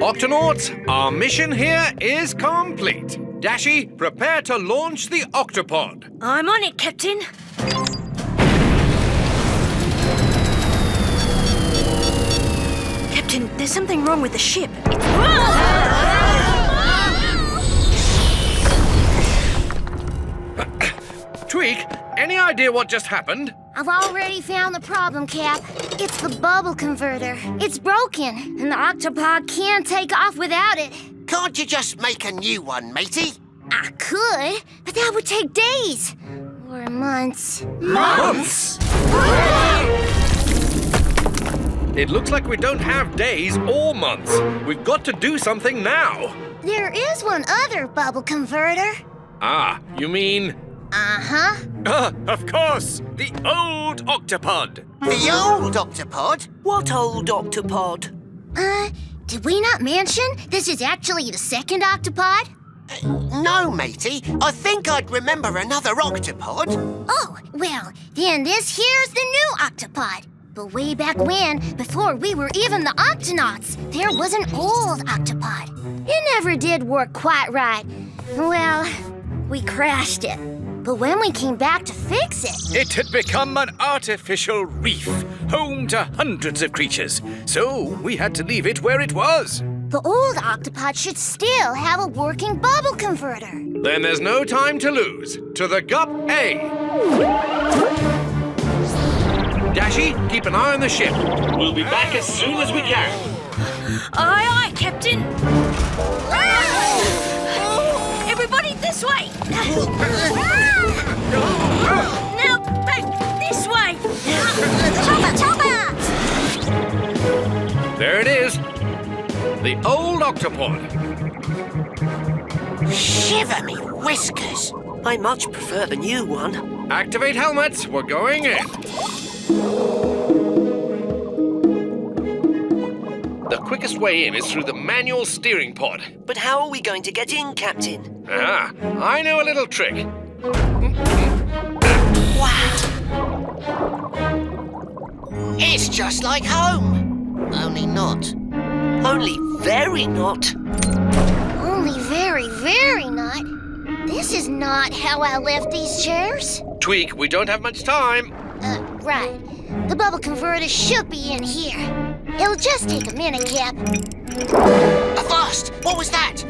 Octonauts, our mission here is complete. Dashi, prepare to launch the Octopod. I'm on it, Captain. Captain, there's something wrong with the ship. Tweak, any idea what just happened? I've already found the problem, Cap. It's the bubble converter. It's broken, and the Octopod can't take off without it. Can't you just make a new one, matey? I could, but that would take days. Or months. Months? It looks like we don't have days or months. We've got to do something now. There is one other bubble converter. Ah, you mean... Uh-huh. Of course! The old Octopod! The old Octopod? What old Octopod? Did we not mention this is actually the second Octopod? No, matey. I think I'd remember another Octopod. Oh, well, then this here's the new Octopod. But way back when, before we were even the Octonauts, there was an old Octopod. It never did work quite right. Well, we crashed it. But when we came back to fix it... It had become an artificial reef, home to hundreds of creatures. So we had to leave it where it was. The old Octopod should still have a working bubble converter. Then there's no time to lose. To the Gup A. Dashi, keep an eye on the ship. We'll be back as soon as we can. Aye, aye, Captain. Everybody this way. Now back this way. Chopper, chopper! There it is. The old Octopod. Shiver me whiskers. I much prefer the new one. Activate helmets. We're going in. The quickest way in is through the manual steering pod. But how are we going to get in, Captain? Ah, I know a little trick. Wow. It's just like home. Only not. Only very not. Only very, very not. This is not how I left these chairs. Tweak, we don't have much time. Right. The bubble converter should be in here. It'll just take a minute, Cap. Avast! What was that?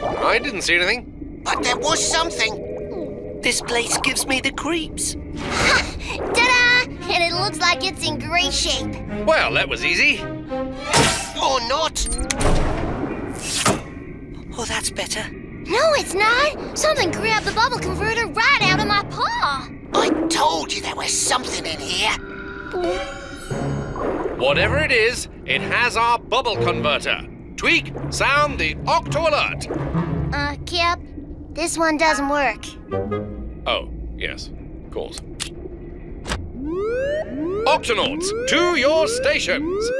I didn't see anything. But there was something. This place gives me the creeps. Ta-da! And it looks like it's in great shape. Well, that was easy. Or not. Oh, that's better. No, it's not. Something grabbed the bubble converter right out of my paw. I told you there was something in here. Whatever it is, it has our bubble converter. Tweak, sound the Octo Alert. Cap, this one doesn't work. Oh, yes, of course. Octonauts, to your stations.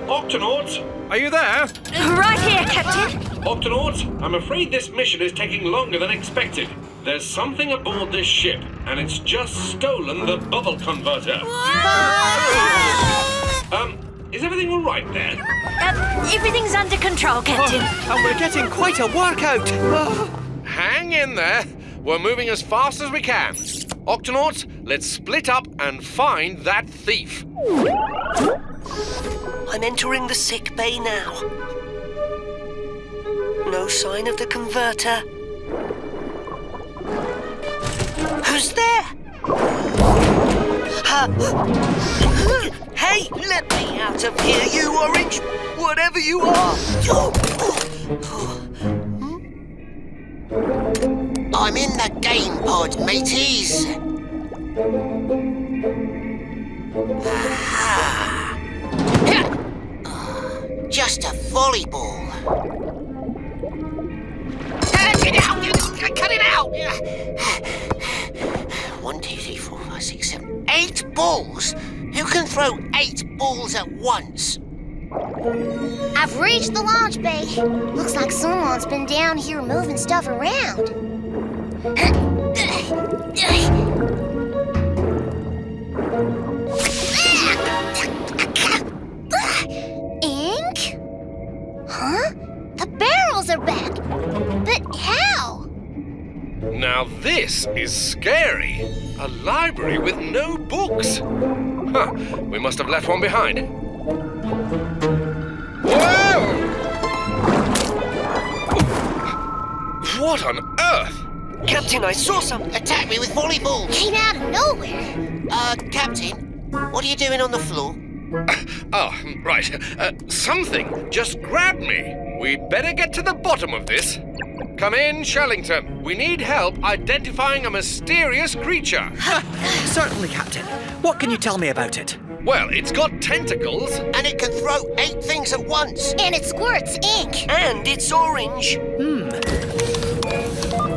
Octonauts, are you there? Right here, Captain. Octonauts, I'm afraid this mission is taking longer than expected. There's something aboard this ship, and it's just stolen the bubble converter. Is everything all right there? Everything's under control, Captain. And we're getting quite a workout. Hang in there. We're moving as fast as we can. Octonauts, let's split up and find that thief. I'm entering the sick bay now. No sign of the converter. Who's there? Hey, let me out of here, you orange, whatever you are. I'm in the game pod, mateys. Aha. Just a volleyball. Get it out! Cut it out! 1, 2, 3, 4, 5, 6, 7, 8 balls? Who can throw 8 balls at once? I've reached the launch bay. Looks like someone's been down here moving stuff around. are back. But how? Now this is scary. A library with no books. Huh, we must have left one behind. Whoa! What on earth? Captain, I saw some. Attack me with volleyballs. Came out of nowhere. Captain, what are you doing on the floor? Oh, right. Something just grabbed me. We'd better get to the bottom of this. Come in, Shellington. We need help identifying a mysterious creature. Certainly, Captain. What can you tell me about it? Well, it's got tentacles. And it can throw 8 things at once. And it squirts ink. And it's orange.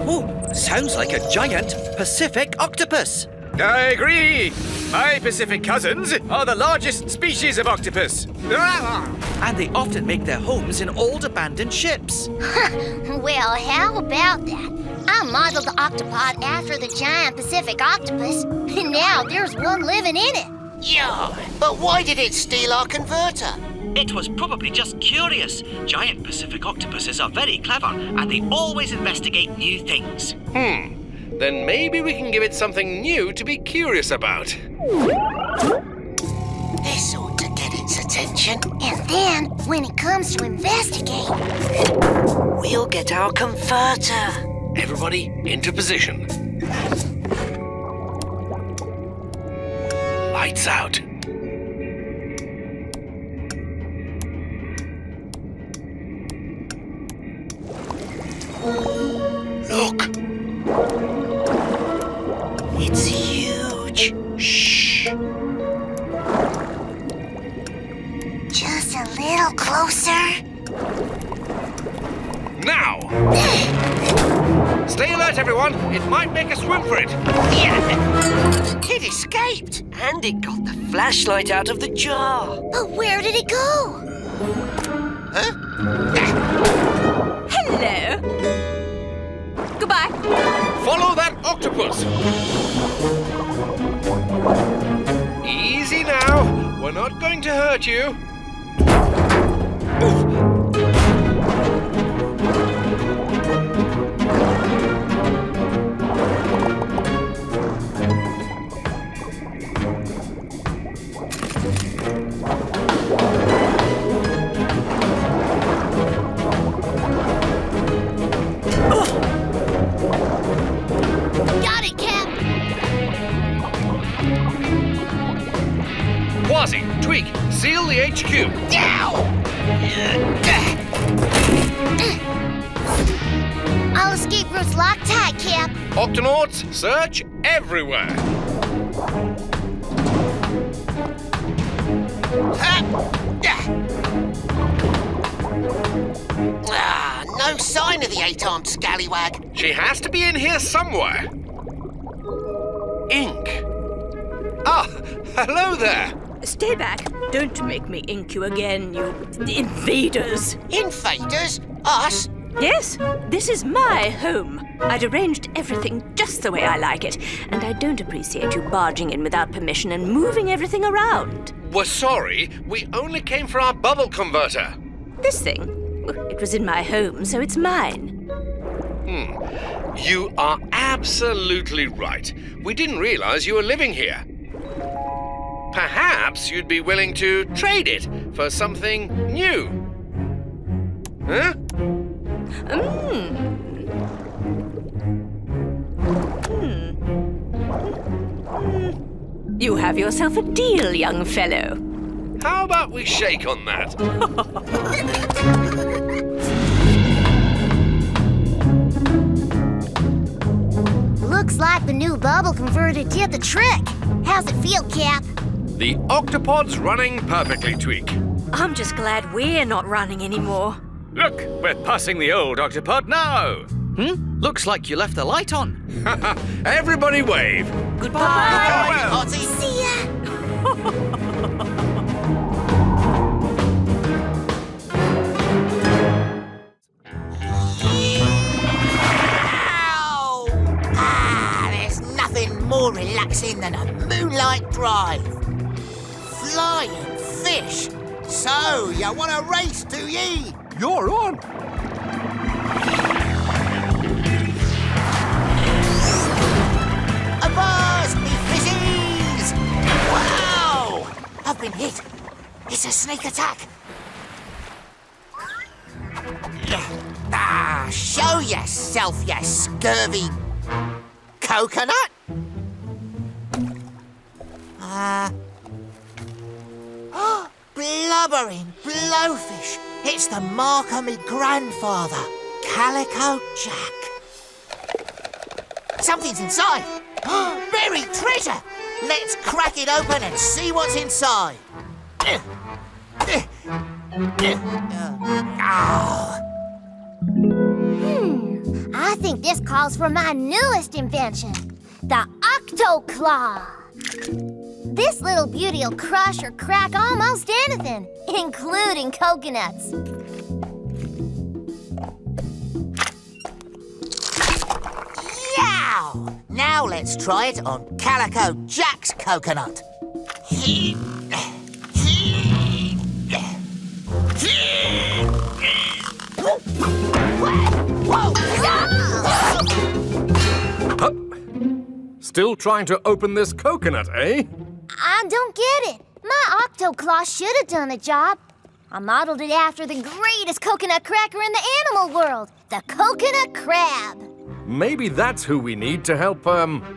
Oh, sounds like a giant Pacific octopus. I agree. My Pacific cousins are the largest species of octopus. And they often make their homes in old abandoned ships. Well, how about that? I modeled the Octopod after the giant Pacific octopus, and now there's one living in it. Yeah, but why did it steal our converter? It was probably just curious. Giant Pacific octopuses are very clever, and they always investigate new things. Then maybe we can give it something new to be curious about. This ought to get its attention. And then, when it comes to investigate, We'll get our converter. Everybody into position. Lights out. Look. It's huge. Shh. just a little closer. Now! Stay alert, everyone. It might make a swim for it. It escaped. And it got the flashlight out of the jar. But where did it go? Hello. Goodbye. Follow that octopus. Easy now. We're not going to hurt you. Oof. Got it, Cap. Kwazii, Tweak, seal the HQ. All escape routes locked tight, Cap. Octonauts, search everywhere. No sign of the 8-armed scallywag. She has to be in here somewhere. Ink. Ah, hello there. Stay back. Don't make me ink you again, you invaders. Invaders? Us? Yes, this is my home. I'd arranged everything just the way I like it, and I don't appreciate you barging in without permission and moving everything around. We're sorry. We only came for our bubble converter. This thing, it was in my home, so it's mine. You are absolutely right. We didn't realize you were living here. Perhaps you'd be willing to trade it for something new. Huh? You have yourself a deal, young fellow. How about we shake on that? Looks like the new bubble converter did the trick. How's it feel, Cap? The Octopod's running perfectly, Tweak. I'm just glad we're not running anymore. Look, we're passing the old Octopod now. Looks like you left the light on. Everybody wave. Goodbye. Ozzy. See ya. Ow! There's nothing more relaxing than a moonlight drive. Flying fish. So, you want to race, do ye? You're on. attack! Show yourself, you scurvy coconut! Blubbering blowfish! It's the mark of me grandfather, Calico Jack. Something's inside! Buried treasure! Let's crack it open and see what's inside. I think this calls for my newest invention, the Octoclaw. This little beauty'll crush or crack almost anything, including coconuts. Yow! Now let's try it on Calico Jack's coconut. Still trying to open this coconut, eh? I don't get it. My Octoclaw should have done the job. I modeled it after the greatest coconut cracker in the animal world, the coconut crab. Maybe that's who we need to help,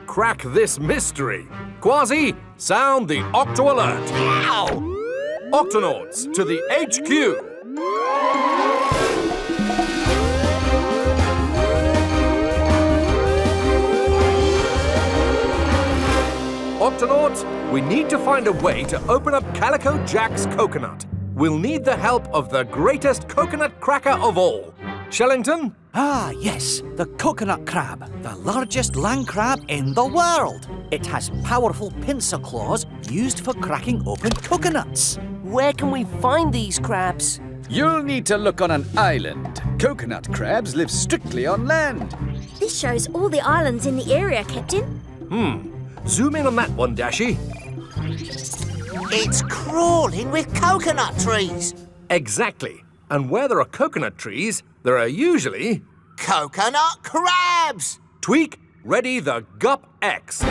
crack this mystery. Kwazii, sound the Octo Alert. Ow! Octonauts, to the HQ. Octonauts, we need to find a way to open up Calico Jack's coconut. We'll need the help of the greatest coconut cracker of all. Shellington? Ah, yes, the coconut crab, the largest land crab in the world. It has powerful pincer claws used for cracking open coconuts. Where can we find these crabs? You'll need to look on an island. Coconut crabs live strictly on land. This shows all the islands in the area, Captain. Zoom in on that one, Dashi. It's crawling with coconut trees. Exactly. And where there are coconut trees, there are usually... Coconut crabs! Tweak, ready the Gup X.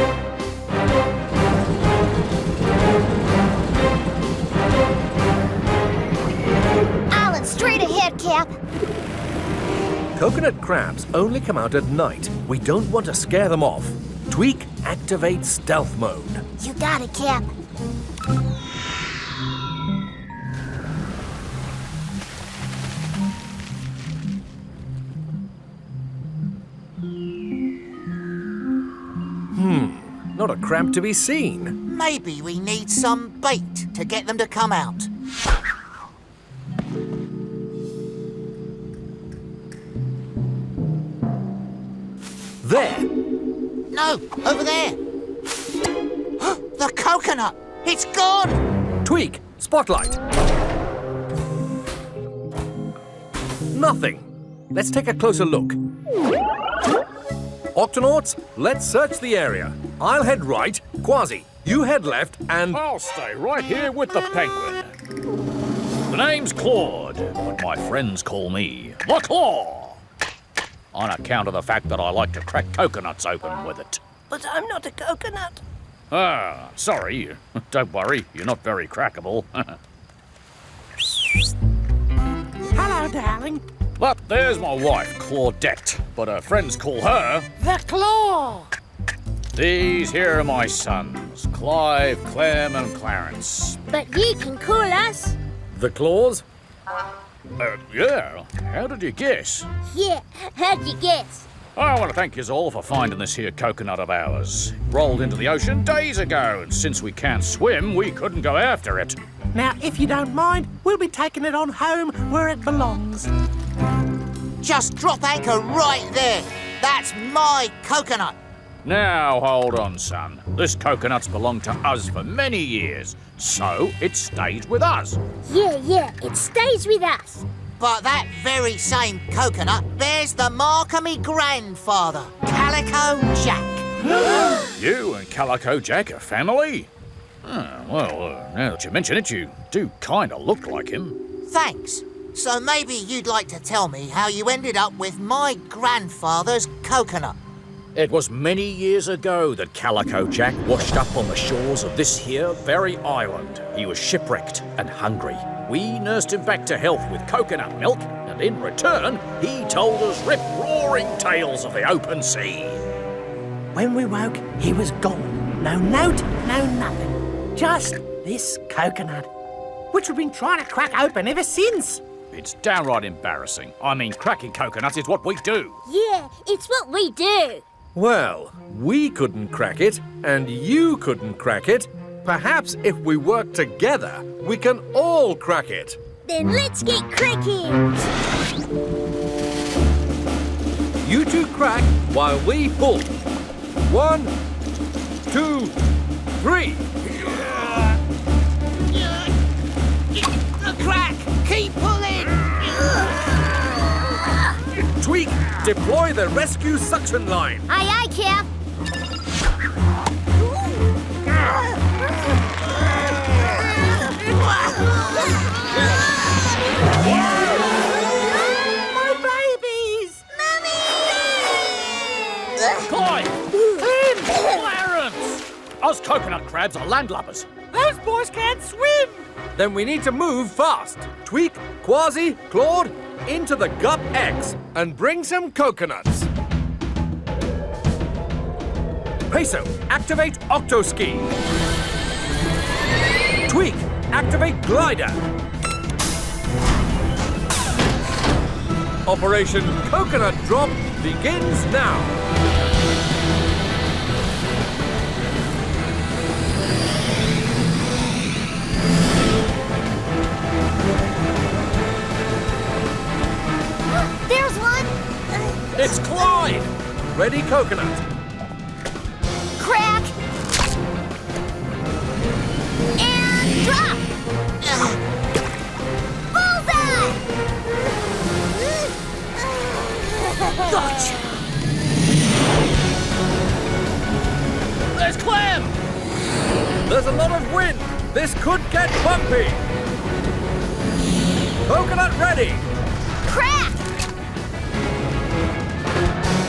Island straight ahead, Cap. Coconut crabs only come out at night. We don't want to scare them off. Tweak, activate stealth mode. You got it, Cap. Not a crab to be seen. Maybe we need some bait to get them to come out. There. No, over there. The coconut! It's gone! Tweak, spotlight. Nothing. Let's take a closer look. Octonauts, let's search the area. I'll head right, Kwazii, you head left, and... I'll stay right here with the penguin. The name's Claude, but my friends call me the Claw, on account of the fact that I like to crack coconuts open with it. But I'm not a coconut. Ah, sorry. Don't worry, you're not very crackable. Hello, darling. But there's my wife, Claudette, but her friends call her... The Claw. These here are my sons, Clive, Clem, and Clarence. But you can call us. The claws? Yeah, how did you guess? Yeah, how'd you guess? I want to thank yous all for finding this here coconut of ours. Rolled into the ocean days ago, and since we can't swim, we couldn't go after it. Now, if you don't mind, we'll be taking it on home where it belongs. Just drop anchor right there. That's my coconut. Now, hold on, son. This coconut's belonged to us for many years, so it stays with us. Yeah, it stays with us. But that very same coconut bears the mark of me grandfather, Calico Jack. You and Calico Jack are family? Well, now that you mention it, you do kind of look like him. Thanks. So maybe you'd like to tell me how you ended up with my grandfather's coconut. It was many years ago that Calico Jack washed up on the shores of this here very island. He was shipwrecked and hungry. We nursed him back to health with coconut milk, and in return, he told us rip-roaring tales of the open sea. When we woke, he was gone. No note, no nothing. Just this coconut, which we've been trying to crack open ever since. It's downright embarrassing. I mean, cracking coconuts is what we do. Yeah, it's what we do. Well, we couldn't crack it, and you couldn't crack it. Perhaps if we work together, we can all crack it. Then let's get cracking. You two crack while we pull. 1, 2, 3. Crack! Keep pulling! Tweak, deploy the rescue suction line. Aye, aye, Cap. My babies! Clyde! Clarence! Us coconut crabs are landlubbers. Those boys can't swim! Then we need to move fast. Tweak, Kwazii, Claude, into the Gup X and bring some coconuts. Peso, activate Octoski. Tweak, activate Glider. Operation Coconut Drop begins now. There's one. It's Clyde. Ready, coconut. Crack. And drop. Bullseye. Gotcha! There's Clem! There's a lot of wind. This could get bumpy. Coconut ready. Crack.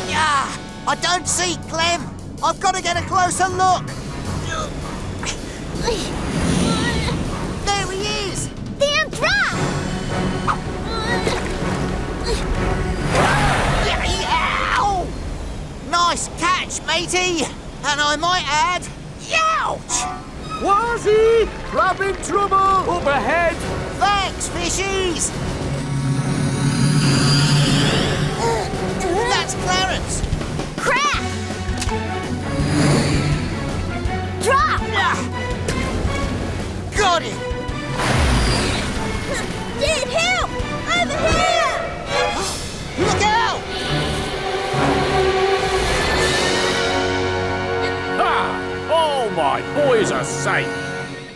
Yeah, I don't see Clem. I've got to get a closer look. There he is. Then drop. Yow! Nice catch, matey. And I might add, youch! Kwazii, crab in trouble. Up ahead. Thanks, fishies. That's Clarence. Crack. Drop. Got him. Dad, help! Over here! Look out! Ha! All my boys are safe.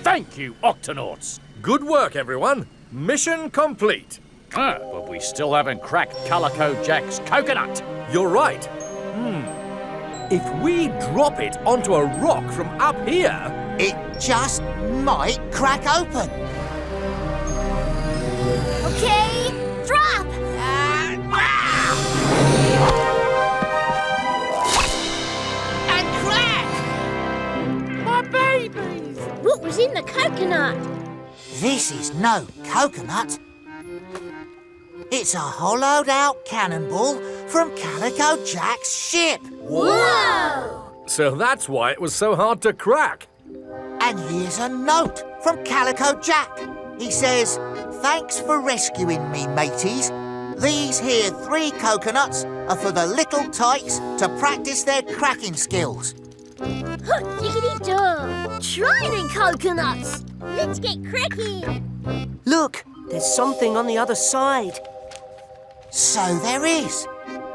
Thank you, Octonauts. Good work, everyone. Mission complete. But we still haven't cracked Calico Jack's coconut. You're right. If we drop it onto a rock from up here... It just might crack open. Okay. Drop. And crack! My babies! What was in the coconut? This is no coconut. It's a hollowed out cannonball from Calico Jack's ship. Whoa! So that's why it was so hard to crack. And here's a note from Calico Jack. He says, "Thanks for rescuing me, mateys. These here 3 coconuts are for the little tykes to practice their cracking skills." Diggity-doo! Try then, coconuts! Let's get cracking! Look, there's something on the other side. So there is.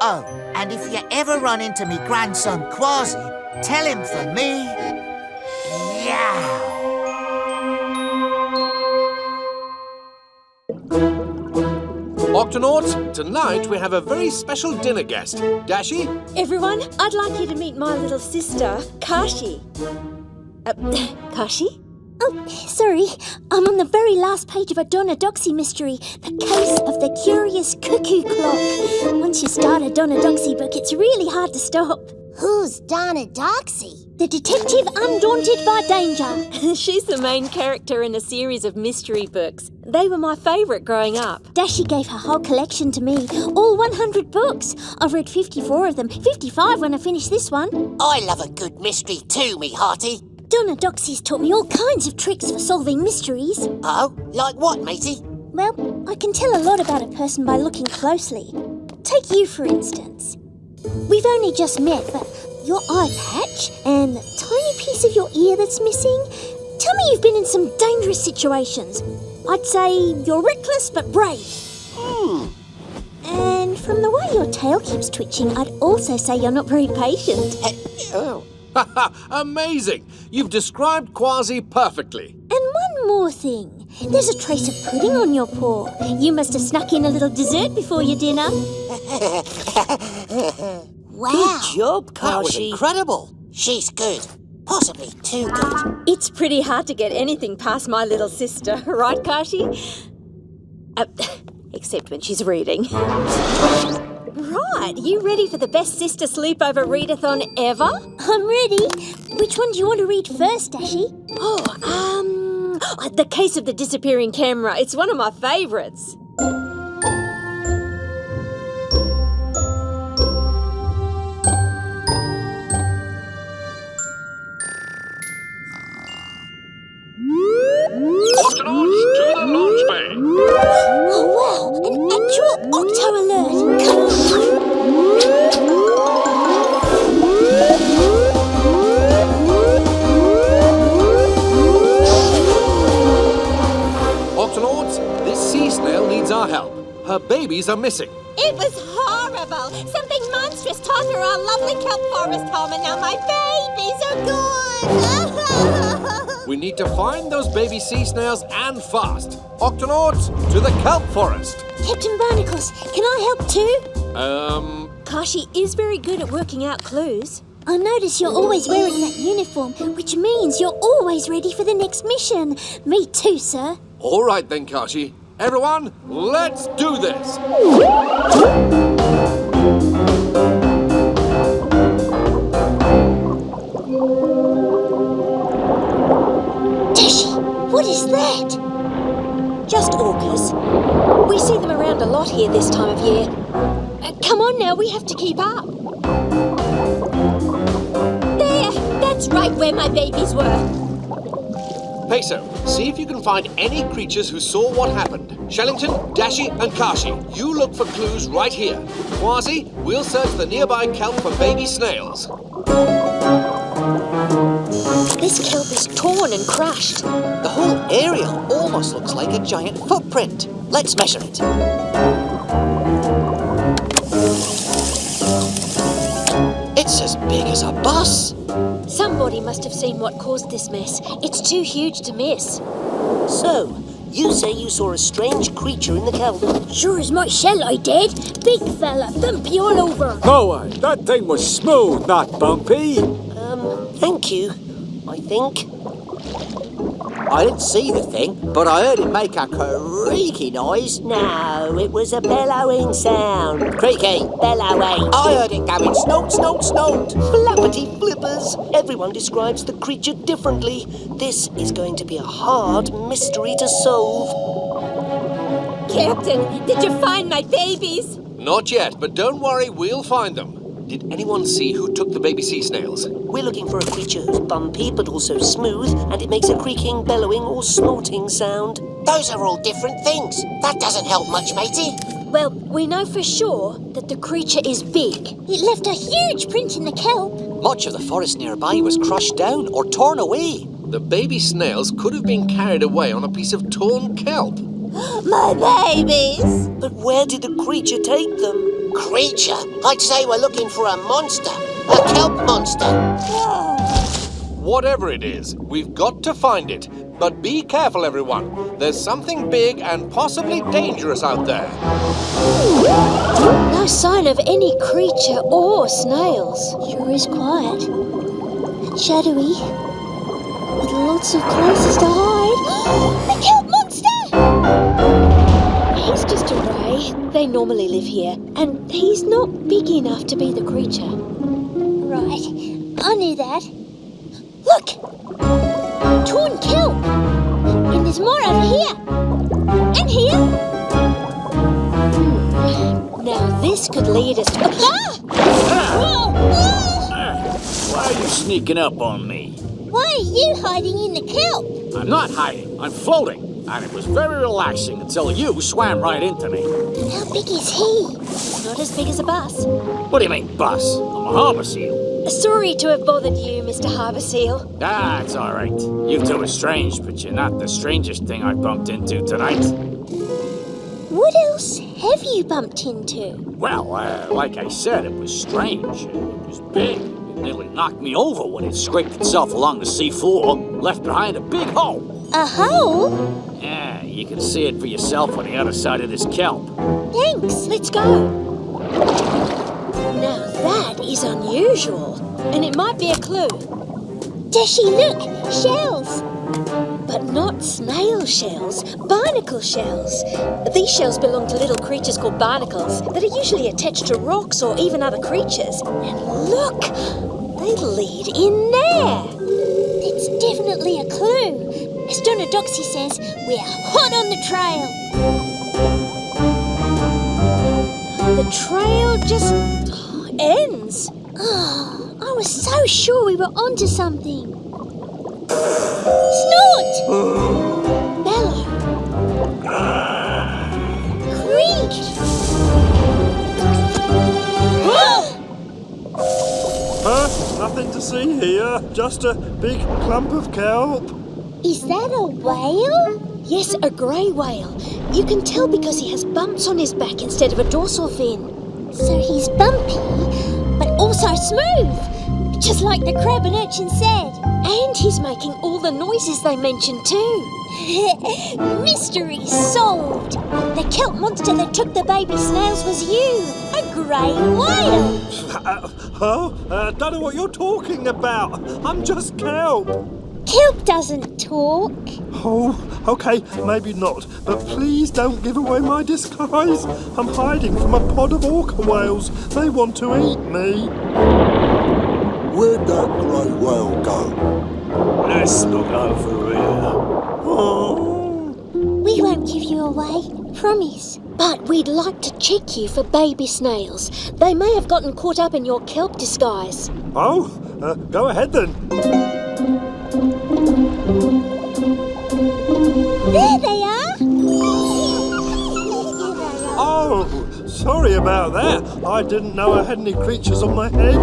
Oh, and if you ever run into me grandson Kwazii, tell him for me, yow! Octonauts, tonight we have a very special dinner guest. Dashi? Everyone, I'd like you to meet my little sister, Kashi. Kashi? Oh, sorry. I'm on the very last page of a Donadoxy mystery, The Case of the Curious Cuckoo Clock. Once you start a Donadoxy book, it's really hard to stop. Who's Donna Doxy? The detective undaunted by danger. She's the main character in a series of mystery books. They were my favourite growing up. Dashi gave her whole collection to me, all 100 books. I've read 54 of them, 55 when I finish this one. I love a good mystery too, me hearty. Donna Doxy's taught me all kinds of tricks for solving mysteries. Oh, like what, matey? Well, I can tell a lot about a person by looking closely. Take you, for instance. We've only just met, but your eye patch and the tiny piece of your ear that's missing, tell me you've been in some dangerous situations. I'd say you're reckless but brave. And from the way your tail keeps twitching, I'd also say you're not very patient. Amazing! You've described Kwazii perfectly. And one more thing. There's a trace of pudding on your paw. You must have snuck in a little dessert before your dinner. Wow. Good job, That was Kashi. incredible. She's good. Possibly too good. It's pretty hard to get anything past my little sister, right, Kashi? Except when she's reading. Right, you ready for the best sister sleepover readathon ever? I'm ready. Which one do you want to read first, Dashi? The Case of the Disappearing Camera. It's one of my favourites. Octonauts to the launch bay. Oh, wow! An actual Octo alert! Come Octonauts, this sea snail needs our help. Her babies are missing. It was horrible. Something monstrous tore through our lovely kelp forest home, and now my babies are gone. We need to find those baby sea snails and fast. Octonauts to the kelp forest. Captain Barnacles, can I help too? Kashi is very good at working out clues. I notice you're always wearing that uniform, which means you're always ready for the next mission. Me too, sir. All right then, Kashi. Everyone, let's do this. Dashi, what is that? Just orcas. We see them around a lot here this time of year. Come on now, we have to keep up. There, that's right where my babies were. Peso, see if you can find any creatures who saw what happened. Shellington, Dashi, and Kashi, you look for clues right here. Kwazii, we'll search the nearby kelp for baby snails. This kelp is torn and crushed. The whole area almost looks like a giant footprint. Let's measure it. It's as big as a bus. Somebody must have seen what caused this mess. It's too huge to miss. So, you say you saw a strange creature in the kelp? Sure as my shell I did. Big fella, bumpy all over. No way, that thing was smooth, not bumpy. Thank you, I think. I didn't see the thing, but I heard it make a creaky noise. No, it was a bellowing sound. Creaky. Bellowing. I heard it going snout, snout, snout. Flappity flippers. Everyone describes the creature differently. This is going to be a hard mystery to solve. Captain, did you find my babies? Not yet, but don't worry, we'll find them. Did anyone see who took the baby sea snails? We're looking for a creature who's bumpy but also smooth, and it makes a creaking, bellowing, or snorting sound. Those are all different things. That doesn't help much, matey. Well, we know for sure that the creature is big. It left a huge print in the kelp. Much of the forest nearby was crushed down or torn away. The baby snails could have been carried away on a piece of torn kelp. My babies! But where did the creature take them? Creature? I'd say we're looking for a monster. A kelp monster. Whatever it is, we've got to find it. But be careful, everyone. There's something big and possibly dangerous out there. No sign of any creature or snails. Sure is quiet. And shadowy. With lots of places to hide. The kelp monster! He's just a ray. They normally live here. And he's not big enough to be the creature. Right, I knew that. Look! Torn kelp! And there's more over here. And here. Now this could lead us to... Why are you sneaking up on me? Why are you hiding in the kelp? I'm not hiding. I'm floating. And it was very relaxing until you swam right into me. How big is he? He's not as big as a bus. What do you mean, bus? I'm a harbour seal. Sorry to have bothered you, Mr. Harbour Seal. Ah, it's all right. You two are strange, but you're not the strangest thing I've bumped into tonight. What else have you bumped into? Well, like I said, it was strange. It was big. It nearly knocked me over when it scraped itself along the seafloor, left behind a big hole. A hole? Yeah, you can see it for yourself on the other side of this kelp. Thanks, let's go. Now that is unusual, and it might be a clue. Dashi, look! Shells! But not snail shells, barnacle shells. These shells belong to little creatures called barnacles that are usually attached to rocks or even other creatures. And look, they lead in there. It's definitely a clue. As Donna Doxy says, we're hot on the trail. The trail just ends. Oh, I was so sure we were onto something. Snort! Bellow! Creak! Nothing to see here. Just a big clump of kelp. Is that a whale? Yes, a grey whale. You can tell because he has bumps on his back instead of a dorsal fin. So he's bumpy, but also smooth. Just like the crab and urchin said. And he's making all the noises they mentioned too. Mystery solved. The kelp monster that took the baby snails was you. A grey whale. Don't know what you're talking about. I'm just kelp. Kelp doesn't talk. Oh, okay, maybe not. But please don't give away my disguise. I'm hiding from a pod of orca whales. They want to eat me. Where'd that grey whale go? Let's look over here. Oh. We won't give you away, promise. But we'd like to check you for baby snails. They may have gotten caught up in your kelp disguise. Oh, go ahead then. There they are! Oh, sorry about that. I didn't know I had any creatures on my head.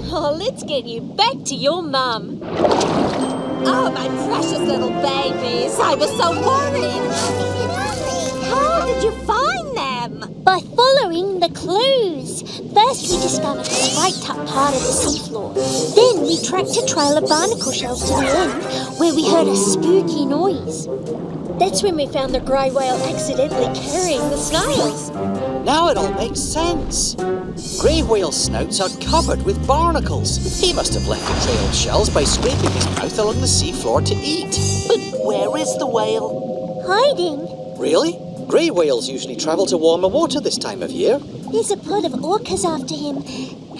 Oh, let's get you back to your mum. Oh, my precious little babies. I was so worried. How did you find them? By following the clues. First we discovered a scraped up part of the seafloor. Then we tracked a trail of barnacle shells to the end, where we heard a spooky noise. That's when we found the grey whale accidentally carrying the snails. Now it all makes sense. Grey whale snouts are covered with barnacles. He must have left the trail of shells by scraping his mouth along the seafloor to eat. But where is the whale? Hiding. Really? Grey whales usually travel to warmer water this time of year. There's a pod of orcas after him,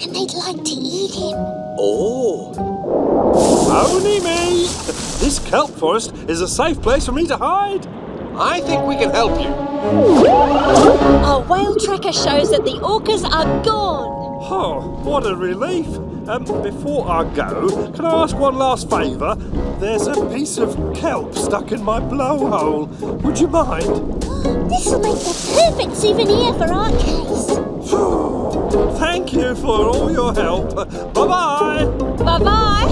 and they'd like to eat him. Oh. Only me. This kelp forest is a safe place for me to hide. I think we can help you. Our whale tracker shows that the orcas are gone. Oh, what a relief. Before I go, can I ask one last favour? There's a piece of kelp stuck in my blowhole. Would you mind? This'll make the perfect souvenir for our case. Thank you for all your help. Bye-bye. Bye-bye.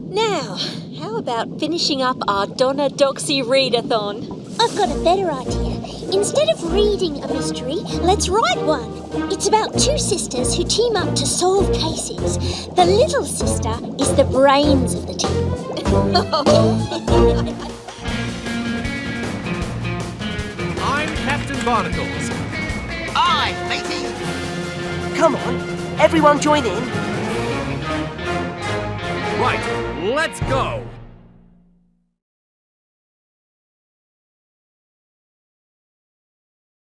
Now, how about finishing up our Donna Doxy readathon? I've got a better idea. Instead of reading a mystery, let's write one. It's about two sisters who team up to solve cases. The little sister is the brains of the team. I'm Captain Barnacles. Aye, matey. Come on, everyone join in. Right, let's go.